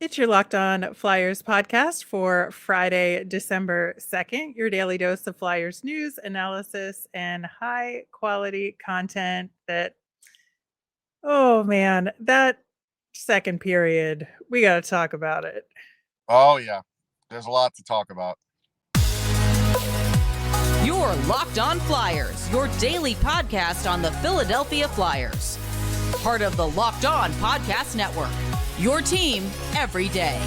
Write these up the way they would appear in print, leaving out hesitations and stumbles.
It's your Locked On Flyers podcast for Friday, December 2nd. Your daily dose of Flyers news, analysis, and high quality content that, oh man, that second period, we got to talk about it. Oh, yeah. There's a lot to talk about. Your Locked On Flyers, your daily podcast on the Philadelphia Flyers. Part of the Locked On Podcast Network. Your team every day.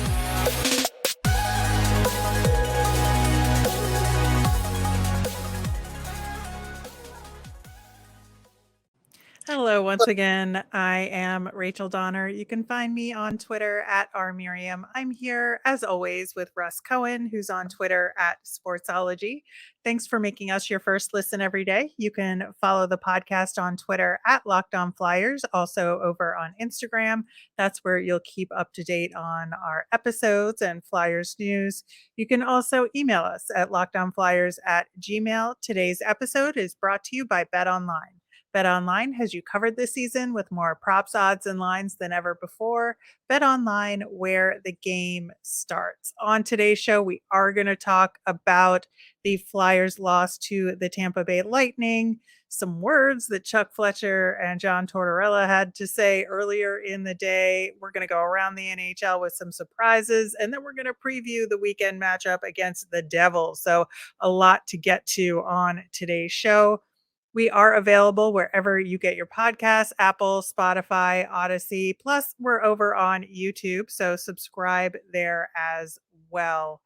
Hello, once again. I am Rachel Donner. You can find me on Twitter at rmiriam. I'm here, as always, with Russ Cohen, who's on Twitter at Sportsology. Thanks for making us your first listen every day. You can follow the podcast on Twitter at Locked On Flyers, also over on Instagram. That's where you'll keep up to date on our episodes and Flyers news. You can also email us at lockedonflyers@gmail.com. Today's episode is brought to you by BetOnline. BetOnline has you covered this season with more props, odds, and lines than ever before. BetOnline, where the game starts. On today's show, we are going to talk about the Flyers' loss to the Tampa Bay Lightning, some words that Chuck Fletcher and John Tortorella had to say earlier in the day. We're going to go around the NHL with some surprises, and then we're going to preview the weekend matchup against the Devils. So a lot to get to on today's show. We are available wherever you get your podcasts, Apple, Spotify, Odyssey. Plus, we're over on YouTube, so subscribe there as well.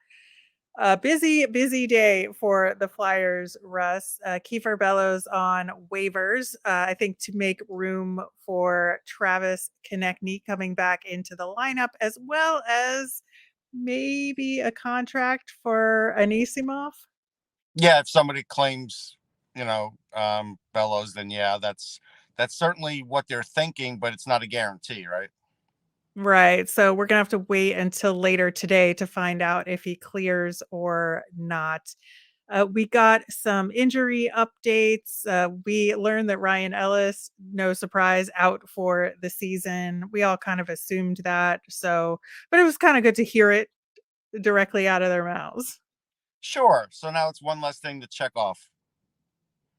A busy day for the Flyers, Russ. Kiefer Bellows on waivers, I think to make room for Travis Konechny coming back into the lineup, as well as maybe a contract for Anisimov. Yeah, if somebody claims, Bellows, then yeah, that's certainly what they're thinking, but it's not a guarantee, right? Right. So we're going to have to wait until later today to find out if he clears or not. We got some injury updates. We learned that Ryan Ellis, no surprise, out for the season. We all kind of assumed that. But it was kind of good to hear it directly out of their mouths. Sure. So now it's one less thing to check off.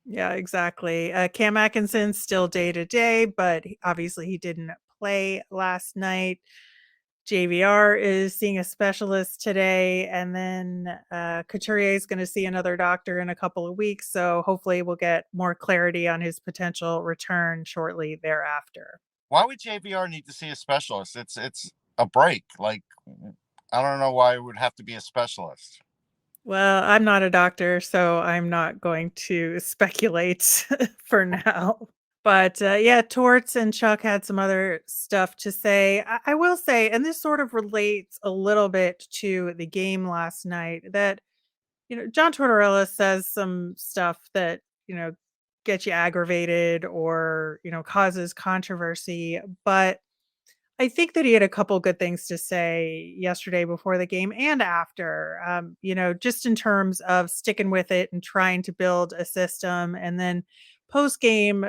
Yeah, exactly. Cam Atkinson still day to day, but obviously he didn't play last night. JVR is seeing a specialist today, and then Couturier is going to see another doctor in a couple of weeks. So hopefully we'll get more clarity on his potential return shortly thereafter. Why would JVR need to see a specialist? It's a break. Like, I don't know why it would have to be a specialist. Well, I'm not a doctor, so I'm not going to speculate for now. But yeah, Torts and Chuck had some other stuff to say. I will say, and this sort of relates a little bit to the game last night, that, John Tortorella says some stuff that, gets you aggravated or, causes controversy. But I think that he had a couple good things to say yesterday before the game and after, just in terms of sticking with it and trying to build a system. And then post game,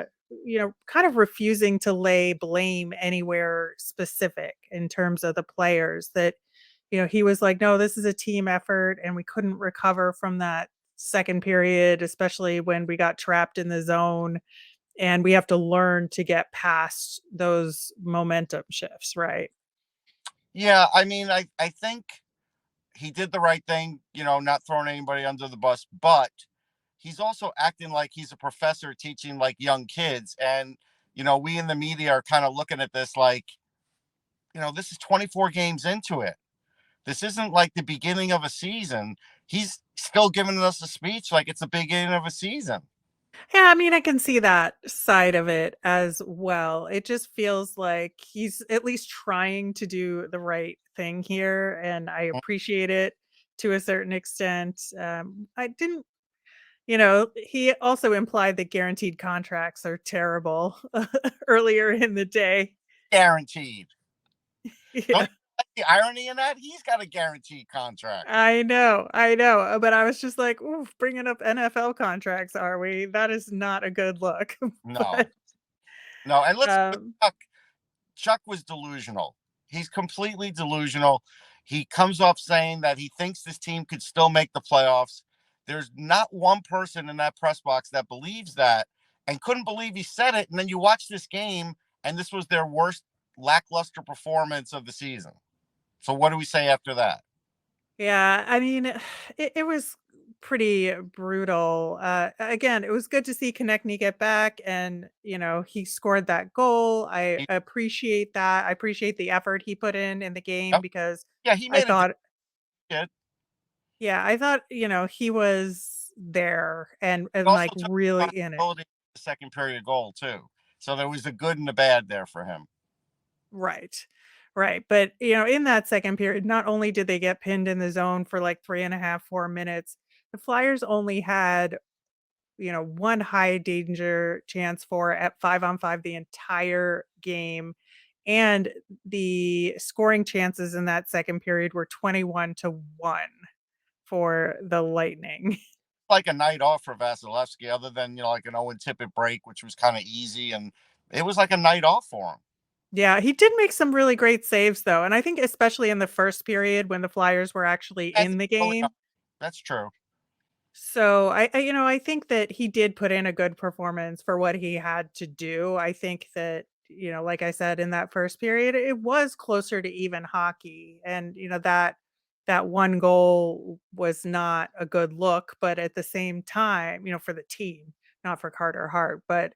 kind of refusing to lay blame anywhere specific in terms of the players that, he was like, no, this is a team effort and we couldn't recover from that second period, especially when we got trapped in the zone and we have to learn to get past those momentum shifts, right? Yeah, I mean, I think he did the right thing, not throwing anybody under the bus, but he's also acting like he's a professor teaching like young kids. And, we in the media are kind of looking at this like, this is 24 games into it. This isn't like the beginning of a season. He's still giving us a speech like it's the beginning of a season. Yeah, I mean, I can see that side of it as well. It just feels like he's at least trying to do the right thing here, and I appreciate it to a certain extent. I didn't, he also implied that guaranteed contracts are terrible earlier in the day. Guaranteed. Yeah. Don't you like the irony in that? He's got a guaranteed contract. I know, but I was just like, "Ooh, bringing up NFL contracts, are we? That is not a good look." No, But, no. And let's um Chuck was delusional. He's completely delusional. He comes off saying that he thinks this team could still make the playoffs. There's not one person in that press box that believes that and couldn't believe he said it. And then you watch this game, and this was their worst lackluster performance of the season. So what do we say after that? Yeah, I mean, it was pretty brutal. Again, it was good to see Konechny get back, and he scored that goal. I He, appreciate that. I appreciate the effort he put in the game yep. because Yeah, he I made a thought, difference. yeah, I thought he was there He and also like took really in it. responsibility for the second period goal too. So there was the good and the bad there for him. Right. Right. But, in that second period, not only did they get pinned in the zone for like 3.5, 4 minutes, the Flyers only had, one high danger chance for at 5-on-5 the entire game. And the scoring chances in that second period were 21-1 for the Lightning. Like a night off for Vasilevsky, other than like an Owen Tippett break, which was kind of easy, and it was like a night off for him. Yeah, he did make some really great saves though. And I think especially in the first period when the Flyers were actually That's in the really game. that's true. So I think that he did put in a good performance for what he had to do. I think that, like I said, in that first period, it was closer to even hockey. And, that one goal was not a good look, but at the same time, for the team, not for Carter Hart. But,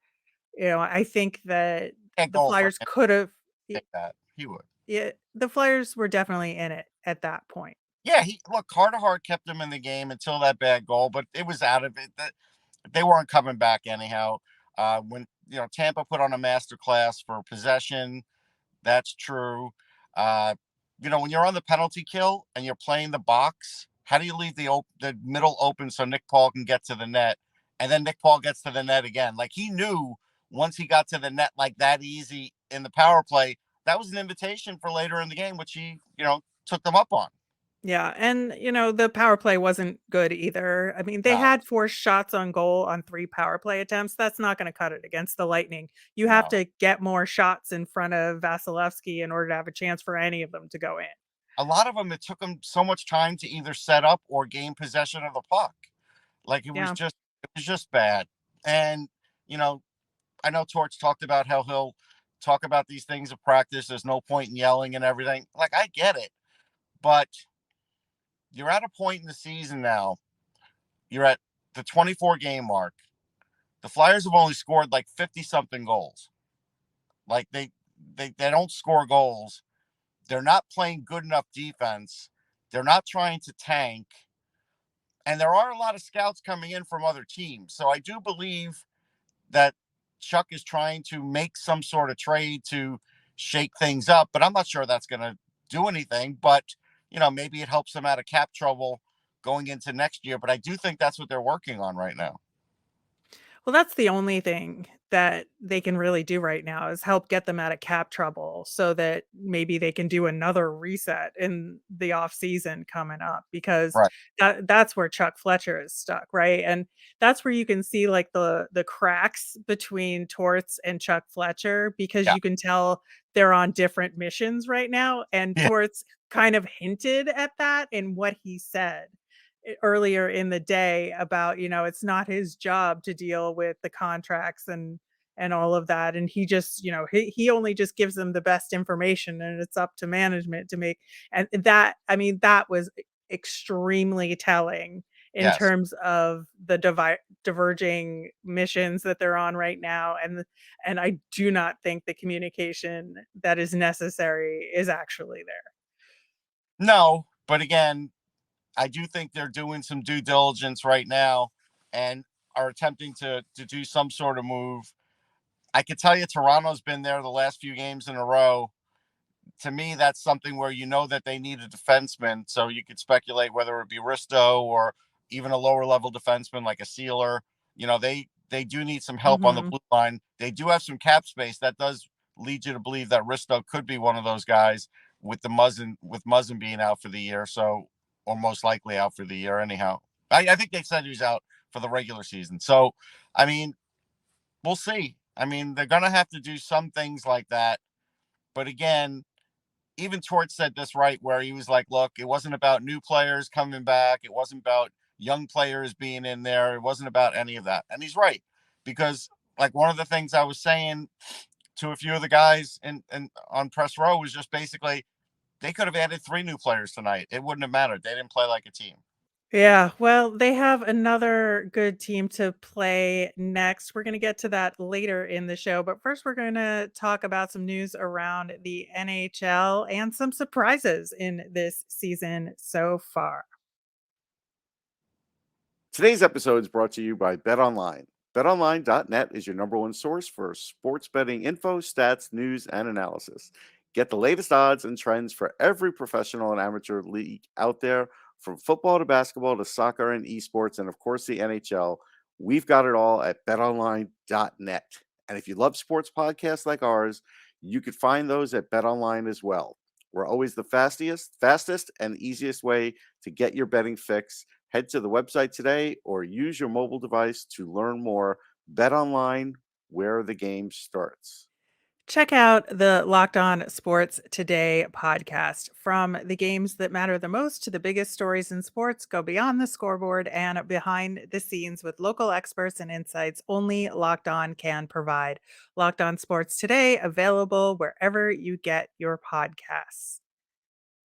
I think that Can't the goal for Flyers him. could have, Take that. He would. yeah, the Flyers were definitely in it at that point. Yeah, Carter Hart kept him in the game until that bad goal, but it was out of it. They weren't coming back anyhow. When Tampa put on a master class for possession, that's true. When you're on the penalty kill and you're playing the box, how do you leave the middle open so Nick Paul can get to the net, and then Nick Paul gets to the net again? Like, he knew once he got to the net like that easy in the power play, that was an invitation for later in the game, which he took them up on. Yeah, and, the power play wasn't good either. I mean, they No, had 4 shots on goal on 3 power play attempts. That's not gonna cut it against the Lightning. You have no. to get more shots in front of Vasilevsky in order to have a chance for any of them to go in. A lot of them, it took them so much time to either set up or gain possession of the puck. Like, Yeah. it was just bad. And you know, I know Torch talked about how he'll talk about these things at practice. There's no point in yelling and everything. Like, I get it, but you're at a point in the season now. You're at the 24 game mark. The Flyers have only scored like 50 something goals. Like, they don't score goals. They're not playing good enough defense. They're not trying to tank. And there are a lot of scouts coming in from other teams. So I do believe that Chuck is trying to make some sort of trade to shake things up, but I'm not sure that's going to do anything. But, maybe it helps them out of cap trouble going into next year. But I do think that's what they're working on right now. Well, that's the only thing that they can really do right now is help get them out of cap trouble so that maybe they can do another reset in the off season coming up because Right. that's where Chuck Fletcher is stuck, right? And that's where you can see like the cracks between Torts and Chuck Fletcher because Yeah. you can tell they're on different missions right now and Yeah. Torts kind of hinted at that in what he said earlier in the day about it's not his job to deal with the contracts and all of that and he just he only just gives them the best information and it's up to management to make and that I mean that was extremely telling in Yes. terms of the diverging missions that they're on right now and I do not think the communication that is necessary is actually there. No, but again, I do think they're doing some due diligence right now and are attempting to do some sort of move. I could tell you Toronto's been there the last few games in a row. To me, that's something where that they need a defenseman. So you could speculate whether it be Risto or even a lower level defenseman like a Sealer. They do need some help on the Mhm. blue line. They do have some cap space. That does lead you to believe that Risto could be one of those guys with Muzzin being out for the year. So, or most likely out for the year anyhow. I think they said he was out for the regular season. So, I mean, we'll see. I mean, they're going to have to do some things like that. But again, even Torch said this right, where he was like, look, it wasn't about new players coming back. It wasn't about young players being in there. It wasn't about any of that. And he's right, because like one of the things I was saying to a few of the guys in on press row was just basically they could have added 3 new players tonight. It wouldn't have mattered. They didn't play like a team. Yeah, well, they have another good team to play next. We're going to get to that later in the show, but first we're going to talk about some news around the NHL and some surprises in this season so far. Today's episode is brought to you by BetOnline. BetOnline.net is your number one source for sports betting info, stats, news, and analysis. Get the latest odds and trends for every professional and amateur league out there, from football to basketball to soccer and esports, and of course the NHL. We've got it all at BetOnline.net. And if you love sports podcasts like ours, you could find those at BetOnline as well. We're always the fastest, and easiest way to get your betting fix. Head to the website today or use your mobile device to learn more. Bet online, where the game starts. Check out the Locked On Sports Today podcast. From the games that matter the most to the biggest stories in sports, go beyond the scoreboard and behind the scenes with local experts and insights only Locked On can provide. Locked On Sports Today, available wherever you get your podcasts.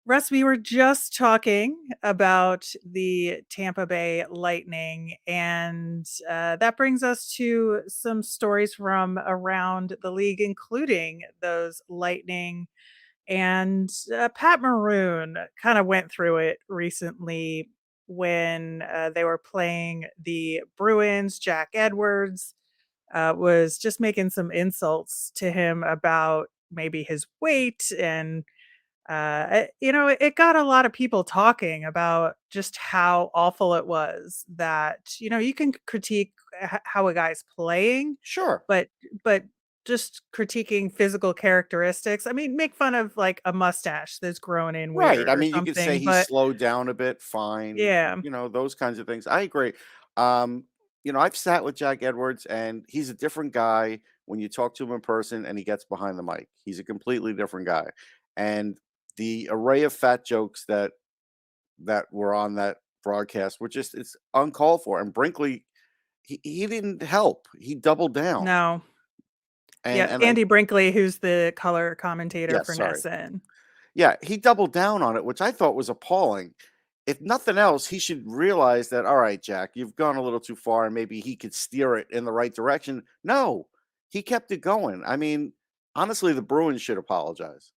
Russ, we were just talking about the Tampa Bay Lightning, and that brings us to some stories from around the league, including those Lightning. And Pat Maroon kind of went through it recently when they were playing the Bruins. Jack Edwards was just making some insults to him about maybe his weight and it got a lot of people talking about just how awful it was that, you can critique how a guy's playing, Sure. but but just critiquing physical characteristics. I mean, make fun of like a mustache that's grown in Right. weird I or mean, you could say something, he's but slowed down a bit, fine. yeah, Those kinds of things. I agree. Um, I've sat with Jack Edwards, and he's a different guy when you talk to him in person and he gets behind the mic. He's a completely different guy. And the array of fat jokes that were on that broadcast were just, it's uncalled for. And Brinkley, he didn't help. He doubled down. no. And Yeah, and I Andy Brinkley, who's the color commentator yes, for sorry. NESN. Yeah, he doubled down on it, which I thought was appalling. If nothing else, he should realize that, all right, Jack, you've gone a little too far, and maybe he could steer it in the right direction. No, he kept it going. I mean, honestly, the Bruins should apologize,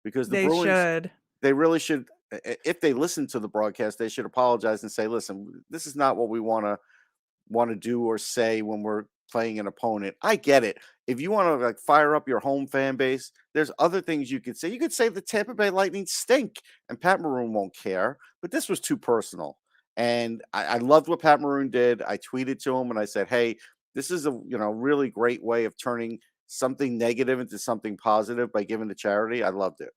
because the They Bruins, should. they really should. If they listen to the broadcast, they should apologize and say, listen, this is not what we want to do or say when we're playing an opponent. I get it. If you want to like fire up your home fan base, there's other things you could say. You could say the Tampa Bay Lightning stink, and Pat Maroon won't care. But this was too personal, and I loved what Pat Maroon did. I tweeted to him and I said, "Hey, this is a really great way of turning something negative into something positive by giving to charity." I loved it.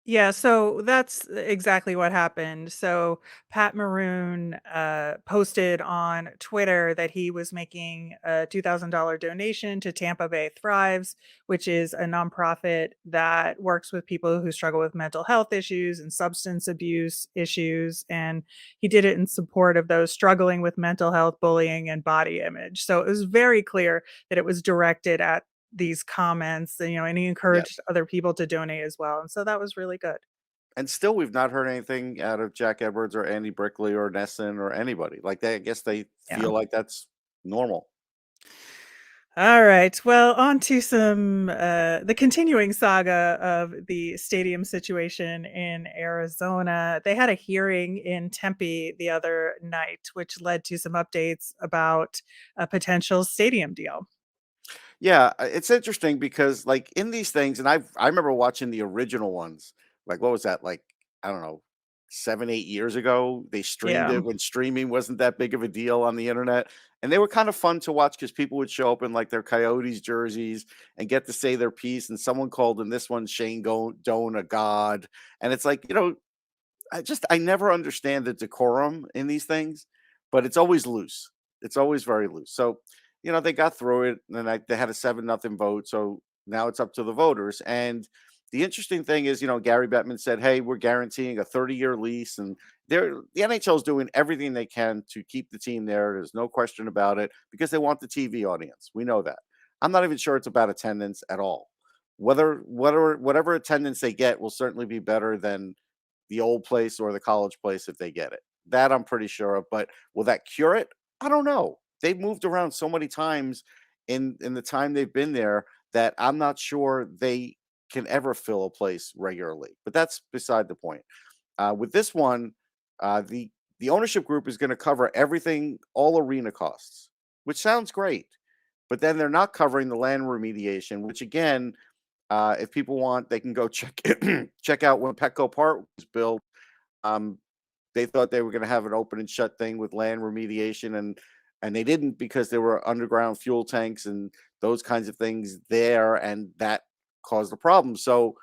Yeah, so that's exactly what happened. So Pat Maroon posted on Twitter that he was making a $2,000 donation to Tampa Bay Thrives, which is a nonprofit that works with people who struggle with mental health issues and substance abuse issues. And he did it in support of those struggling with mental health, bullying, and body image. So it was very clear that it was directed at these comments, and he Yeah. encouraged other people to donate as well. And so that was really good. And still, we've not heard anything out of Jack Edwards or Andy Brickley or Nesson or anybody. Like I guess they Yeah. feel like that's normal. All right. Well, on to some the continuing saga of the stadium situation in Arizona. They had a hearing in Tempe the other night, which led to some updates about a potential stadium deal. Yeah, it's interesting because like in these things, and I remember watching the original ones. Like what was that? Like I don't know, 7, 8 years ago. They streamed Yeah. it when streaming wasn't that big of a deal on the internet, and they were kind of fun to watch because people would show up in like their Coyotes jerseys and get to say their piece. And someone called in this one Shane Doan a god, and it's like I never understand the decorum in these things, but it's always loose. It's always very loose. So, they got through it, and they had a 7-0 vote. So now it's up to the voters. And The interesting thing is, Gary Bettman said, hey, we're guaranteeing a 30-year lease, and the NHL is doing everything they can to keep the team there. There's no question about it, because they want the TV audience. We know that. I'm not even sure it's about attendance at all. Whatever attendance they get will certainly be better than the old place or the college place if they get it. That I'm pretty sure of. But will that cure it? I don't know. They've moved around so many times in the time they've been there that I'm not sure they can ever fill a place regularly. But that's beside the point. With this one, the ownership group is going to cover everything, all arena costs, which sounds great. But then they're not covering the land remediation, which again, if people want, they can go check out when Petco Park was built. They thought they were going to have an open and shut thing with land remediation, and they didn't, because there were underground fuel tanks and those kinds of things there, and that caused a problem. So,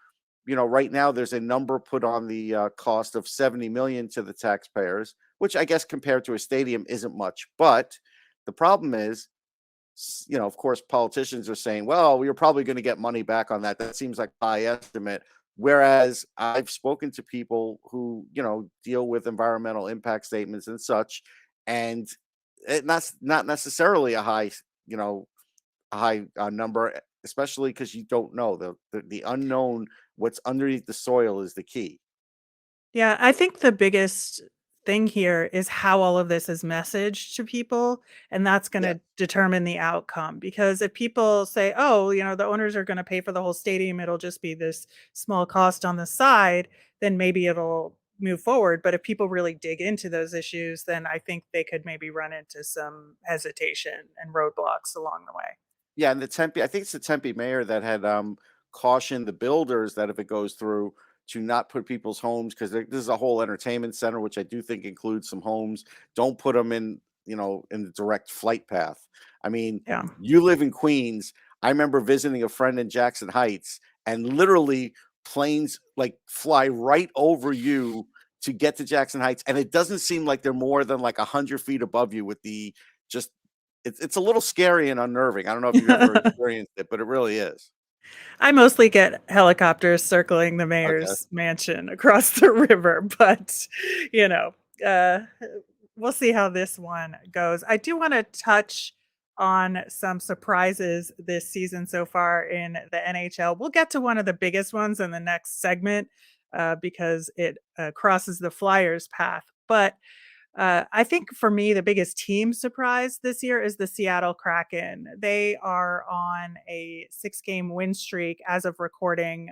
right now there's a number put on the cost of $70 million to the taxpayers, which I guess compared to a stadium isn't much. But the problem is, of course, politicians are saying, well, you're probably going to get money back on that. That seems like a high estimate. Whereas I've spoken to people who, deal with environmental impact statements and such, and that's not necessarily a high, number, especially because you don't know the unknown. What's underneath the soil is the key. Yeah, I think the biggest thing here is how all of this is messaged to people, and that's Yeah. gonna determine the outcome. Because if people say, "Oh, the owners are gonna pay for the whole stadium, it'll just be this small cost on the side," then maybe it'll move forward. But if people really dig into those issues, then I think they could maybe run into some hesitation and roadblocks along the way. Yeah, and I think it's the Tempe mayor that had cautioned the builders that if it goes through, to not put people's homes, because this is a whole entertainment center, which I do think includes some homes. Don't put them in the direct flight path. I mean, Yeah. you live in Queens. I remember visiting a friend in Jackson Heights, and literally planes like fly right over you to get to Jackson Heights, and it doesn't seem like they're more than like 100 feet above you. With the just, it's a little scary and unnerving. I don't know if you've ever experienced it, but it really is. I mostly get helicopters circling the Okay. mayor's mansion across the river, but, you know, uh, we'll see how this one goes. I do wanna touch on some surprises this season so far in the NHL. We'll get to one of the biggest ones in the next segment, because it, crosses the Flyers' path, but I think for me, the biggest team surprise this year is the Seattle Kraken. They are on a 6-game win streak as of recording.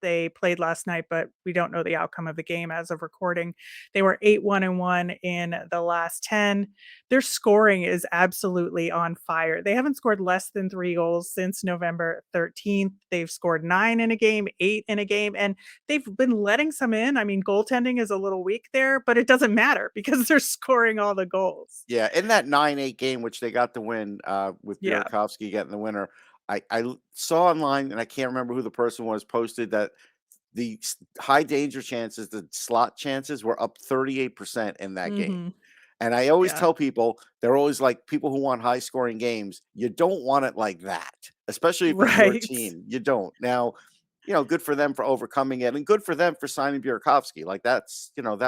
They played last night, but we don't know the outcome of the game as of recording. They were 8-1-1 in the last 10. Their scoring is absolutely on fire. They haven't scored less than 3 goals since November 13th. They've scored 9 in a game, 8 in a game, and they've been letting some in. I mean, goaltending is a little weak there, but it doesn't matter because they're scoring all the goals. Yeah, in that 9-8 game, which they got the win, with Yeah. Burakovsky getting the winner, saw online, and I can't remember who the person was, posted that the high danger chances, the slot chances, were up 38% in that game. Mhm. And I always Yeah. tell people, they're always like, people who want high scoring games, you don't want it like that, especially if it's your Right. team. You don't. Now, good for them for overcoming it, and good for them for signing Burakovsky. Like, that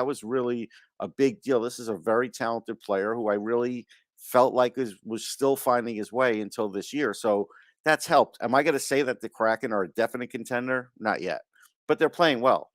was really a big deal. This is a very talented player who I really felt like was still finding his way until this year. So that's helped. Am I going to say that the Kraken are a definite contender? Not yet, but they're playing well.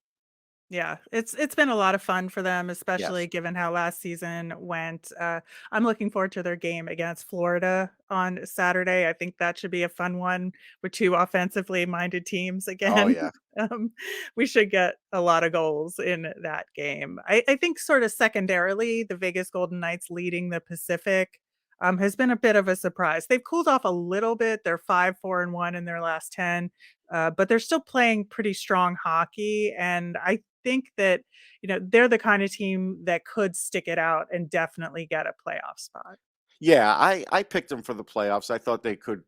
Yeah, it's been a lot of fun for them, especially Yes. given how last season went. I'm looking forward to their game against Florida on Saturday. I think that should be a fun one with 2 offensively minded teams Oh again. yeah. Um, we should get a lot of goals in that game. I think sort of secondarily, the Vegas Golden Knights leading the Pacific has been a bit of a surprise. They've cooled off a little bit. They're 5-4-1 in their last 10, but they're still playing pretty strong hockey. And I think that, they're the kind of team that could stick it out and definitely get a playoff spot. Yeah, I picked them for the playoffs. I thought they could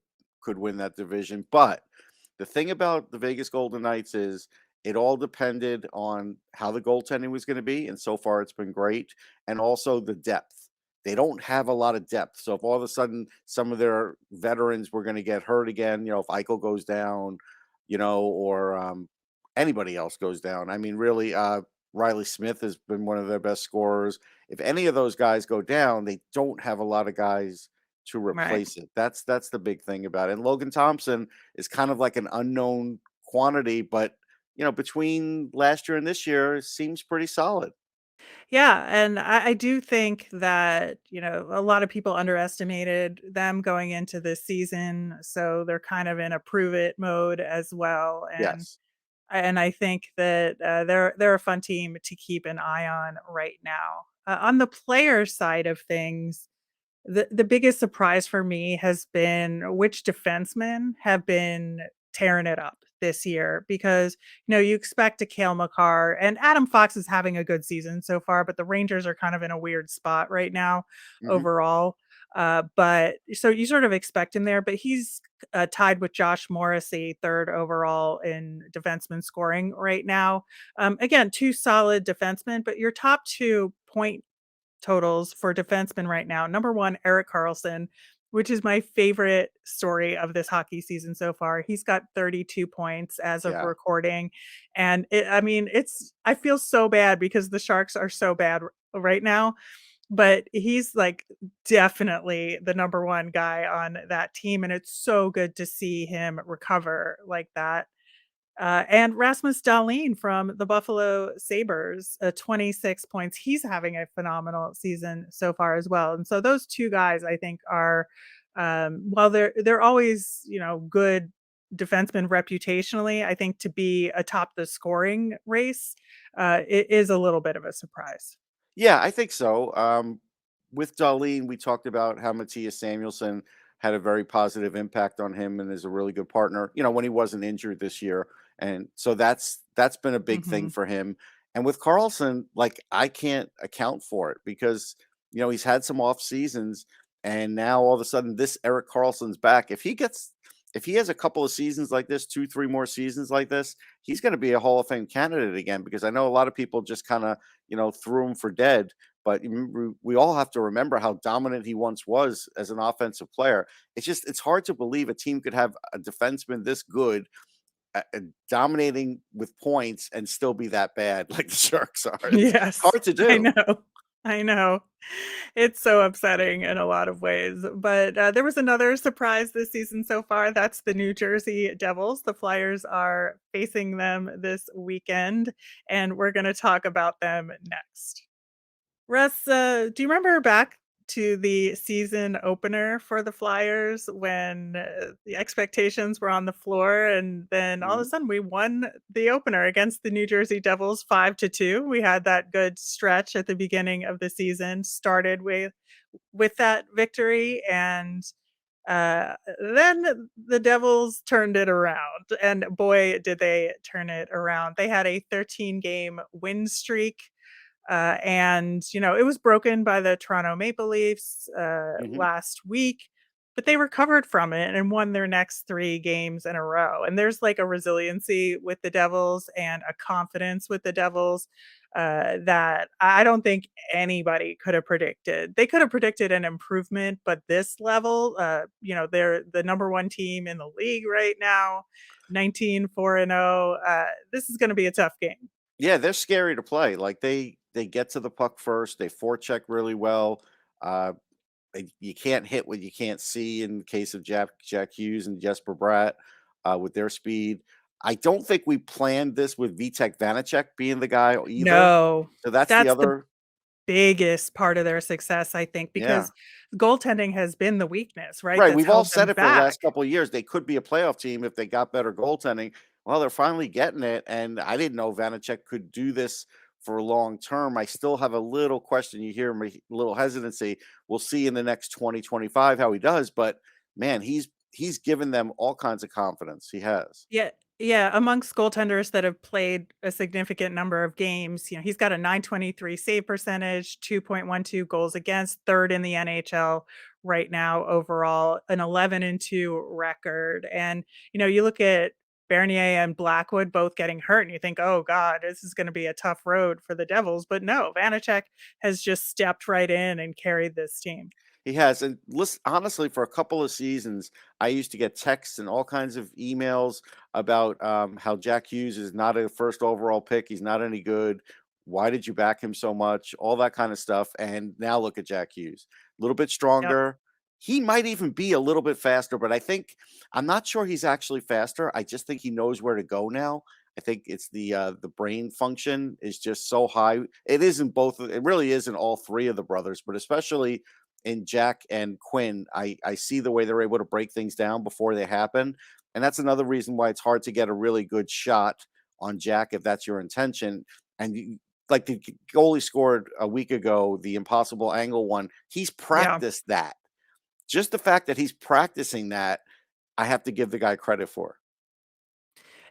win that division, but the thing about the Vegas Golden Knights is it all depended on how the goaltending was going to be, and so far it's been great, and also the depth. They don't have a lot of depth, so if all of a sudden some of their veterans were going to get hurt again, if Eichel goes down, or anybody else goes down. I mean, really, Riley Smith has been one of their best scorers. If any of those guys go down, they don't have a lot of guys to Right. replace it. That's the big thing about it. And Logan Thompson is kind of like an unknown quantity, but between last year and this year, it seems pretty solid. Yeah, and I do think that, a lot of people underestimated them going into this season, so they're kind of in a prove it mode as well, Yes. and I think that, they're a fun team to keep an eye on right now. On the player side of things, the biggest surprise for me has been which defensemen have been tearing it up this year because, you expect a Cale Makar and Adam Fox is having a good season so far, but the Rangers are kind of in a weird spot right now Hmm. overall. But so you sort of expect him there, but he's tied with Josh Morrissey, third overall in defenseman scoring right now. Again, two solid defensemen, but your top 2 point totals for defensemen right now. Number one, Erik Karlsson, which is my favorite story of this hockey season so far. He's got 32 points as of Yeah. recording. And I mean, I feel so bad because the Sharks are so bad right now, but he's like definitely the number one guy on that team. And it's so good to see him recover like that. And Rasmus Dahlin from the Buffalo Sabres, 26 points. He's having a phenomenal season so far as well. And so those two guys, I think, are while they're always good defensemen reputationally. I think to be atop the scoring race, it is a little bit of a surprise. Yeah, I think so. With Darlene, we talked about how Matthias Samuelson had a very positive impact on him and is a really good partner, when he wasn't injured this year. And so that's been a big thing Hmm. for him. And with Carlson, like I can't account for it because, he's had some off seasons and now all of a sudden this Erik Karlsson's back. If he has a couple of seasons like this, 2, 3 more seasons like this, he's going to be a Hall of Fame candidate again because I know a lot of people just kind of, threw him for dead. But we all have to remember how dominant he once was as an offensive player. It's hard to believe a team could have a defenseman this good, dominating with points and still be that bad like the Sharks are. It's Yes, hard to I do. know. I know. It's so upsetting in a lot of ways. But there was another surprise this season so far. That's the New Jersey Devils. The Flyers are facing them this weekend, and we're going to talk about them next. Russ, do you remember back to the season opener for the Flyers when the expectations were on the floor, and then all of a Mhm. sudden we won the opener against the New Jersey Devils 5-2. We had that good stretch at the beginning of the season, started with that victory, and then the Devils turned it around, and boy, did they turn it around. They had a 13-game win streak and, it was broken by the Toronto Maple Leafs Mhm. last week, but they recovered from it and won their next 3 games in a row. And there's like a resiliency with the Devils and a confidence with the Devils that I don't think anybody could have predicted. They could have predicted an improvement, but this level, they're the number one team in the league right now, 19-4-0. This is going to be a tough game. Yeah, they're scary to play. Like they get to the puck first, they forecheck really well. Uh you can't hit what you can't see in the case of Jack Hughes and Jesper Bratt with their speed. I don't think we planned this with Vitek Vanacek being the guy either. No, So that's the that's the other. biggest part of their success, I think, Yeah. because goaltending has been the weakness, right? Right. That's We've all held said them it for the back. last couple of years. They could be a playoff team if they got better goaltending. Well, they're finally getting it. And I didn't know Vanacek could do this for long term. I still have a little question. You hear me, a little hesitancy. We'll see in the next 2025 how he does. But man, he's given them all kinds of confidence. He has. Yeah, yeah, amongst goaltenders that have played a significant number of games, he's got a 923 save percentage, 2.12 goals against, third in the NHL right now overall, an 11-2 record. And, you look at Bernier and Blackwood both getting hurt and you think, "Oh god, this is gonna be a tough road for the Devils." But no, Vanacek has just stepped right in and carried this team. He has, and listen, honestly, for a couple of seasons, I used to get texts and all kinds of emails about how Jack Hughes is not a first overall pick. He's not any good. Why did you back him so much? All that kind of stuff. And now look at Jack Hughes, a little bit Yep. stronger. He might even be a little bit faster, but I'm not sure he's actually faster. I just think he knows where to go now. I think it's the brain function is just so high. It isn't both. It really isn't all three of the brothers, but especially in Jack and Quinn, I see the way they're able to break things down before they happen. And that's another reason why it's hard to get a really good shot on Jack if that's your intention. And like the goalie scored a week ago, the impossible angle one, he's Yeah. practiced that. Just the fact that he's practicing that, I have to give the guy credit for.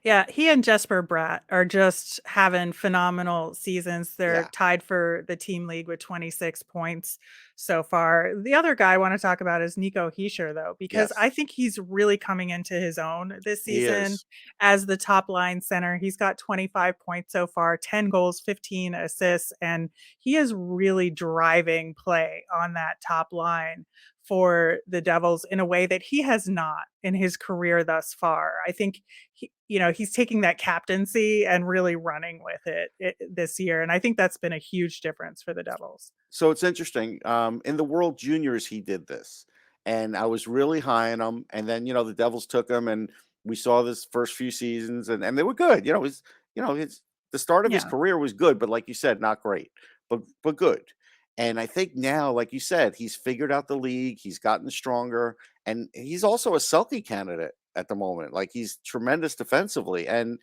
Yeah, he and Jesper Bratt are just having phenomenal seasons. They're Yeah. tied for the team league with 26 points so far. The other guy I want to talk about is Nico Hischier, though, because I Yes, think he's really coming into his own this he season is. as the top line center. He's got 25 points so far, 10 goals, 15 assists, and he is really driving play on that top line for the Devils in a way that he has not in his career thus far. I think he's taking that captaincy and really running with it this year, and I think that's been a huge difference for the Devils. So it's interesting. In the World Juniors, he did this, and I was really high on him. And then the Devils took him, and we saw this first few seasons, and they were good. His the start of his Yeah. career was good, but like you said, not great, but good. And I think now, like you said, he's figured out the league. He's gotten stronger, and he's also a Selke candidate at the moment. Like he's tremendous defensively, and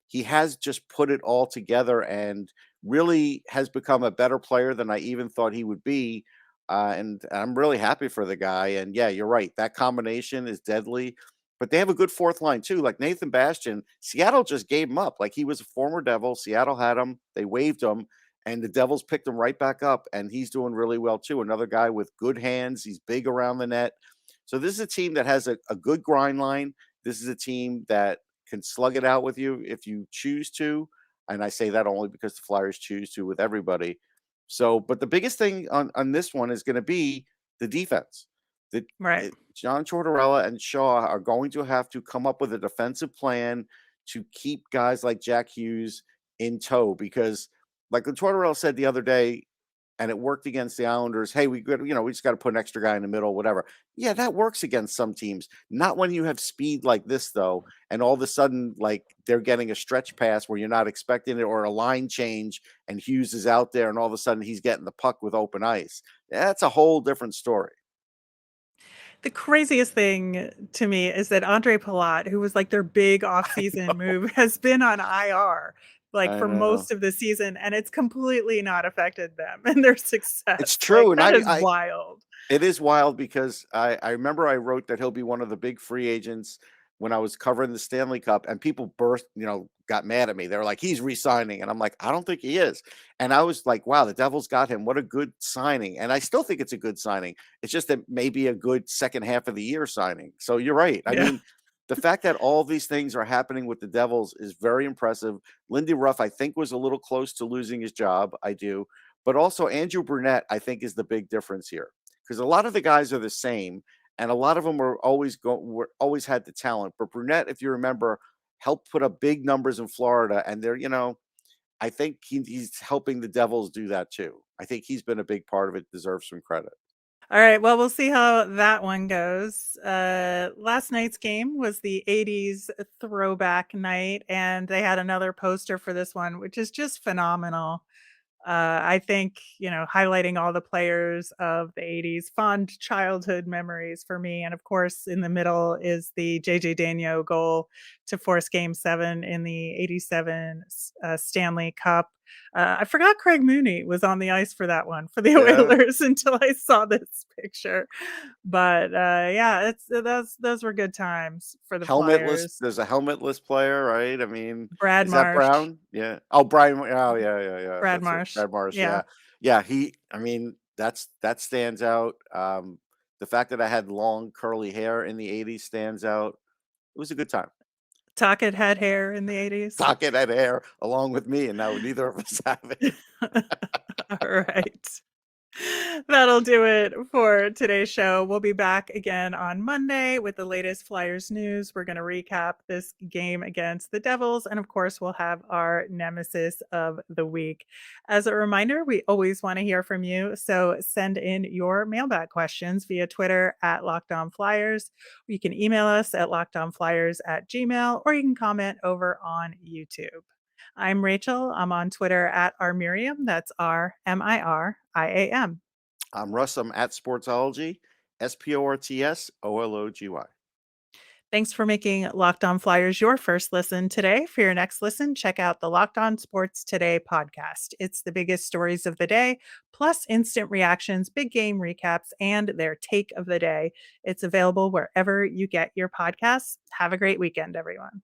he has just put it all together and really has become a better player than I even thought he would be. And I'm really happy for the guy. And yeah, you're right. That combination is deadly. But they have a good fourth line too. Like Nathan Bastian, Seattle just gave him up. Like he was a former Devil. Seattle had him. They waived him. And the Devils picked him right back up. And he's doing really well too. Another guy with good hands. He's big around the net. So this is a team that has a good grind line. This is a team that can slug it out with you if you choose to. And I say that only because the Flyers choose to with everybody. So, but the biggest thing on this one is going to be the defense. The Right. John Tortorella and Shaw are going to have to come up with a defensive plan to keep guys like Jack Hughes in tow because, like the Tortorella said the other day, and it worked against the Islanders. Hey, we just got to put an extra guy in the middle, whatever. Yeah, that works against some teams. Not when you have speed like this, though, and all of a sudden, like they're getting a stretch pass where you're not expecting it, or a line change, and Hughes is out there, and all of a sudden he's getting the puck with open ice. That's a whole different story. The craziest thing to me is that Andre Palat, who was like their big offseason move, has been on IR like I for know. most of the season, and it's completely not affected them and their It's success. true, Like and that is I wild. it is wild because I remember I wrote that he'll be one of the big free agents when I was covering the Stanley Cup, and people got mad at me. They were like, he's re-signing. And I'm like, I don't think he is. And I was like, wow, the Devils got him. What a good signing. And I still think it's a good signing. It's just that maybe a good second half of the year signing. So you're right. I Yeah. mean, the fact that all these things are happening with the Devils is very impressive. Lindy Ruff, I think, was a little close to losing his job. I do. But also Andrew Brunette, I think, is the big difference here because a lot of the guys are the same, and a lot of them were always had the talent. But Brunette, if you remember, helped put up big numbers in Florida, and I think he's helping the Devils do that too. I think he's been a big part of it. Deserves some credit. All right. Well, we'll see how that one goes. Last night's game was the 80s throwback night, and they had another poster for this one, which is just phenomenal. I think, highlighting all the players of the 80s, fond childhood memories for me. And of course, in the middle is the JJ Daigneault goal to force game 7 in the 87 Stanley Cup. I forgot Craig Mooney was on the ice for that one for the Yeah, Oilers until I saw this picture. But yeah, those were good times for the helmetless. Flyers. There's a helmetless player, right? I mean, Brad is that Marsh. Brown? Yeah. Oh, Brian. Oh, yeah. Brad That's it. Marsh. Brad Marsh. Yeah. Yeah. He. I mean, that stands out. The fact that I had long curly hair in the '80s stands out. It was a good time. Tocchet had hair in the 80s. Socket had hair along with me, and now neither of us have it. All right. That'll do it for today's show. We'll be back again on Monday with the latest Flyers news. We're going to recap this game against the Devils. And of course, we'll have our nemesis of the week. As a reminder, we always want to hear from you. So send in your mailbag questions via Twitter at LockedOnFlyers. You can email us at lockedonflyers@gmail.com, or you can comment over on YouTube. I'm Rachel. I'm on Twitter at rmiriam. That's RMIRIAM. I'm Russ. I'm at Sportsology, SPORTSOLOGY. Thanks for making Locked On Flyers your first listen today. For your next listen, check out the Locked On Sports Today podcast. It's the biggest stories of the day, plus instant reactions, big game recaps, and their take of the day. It's available wherever you get your podcasts. Have a great weekend, everyone.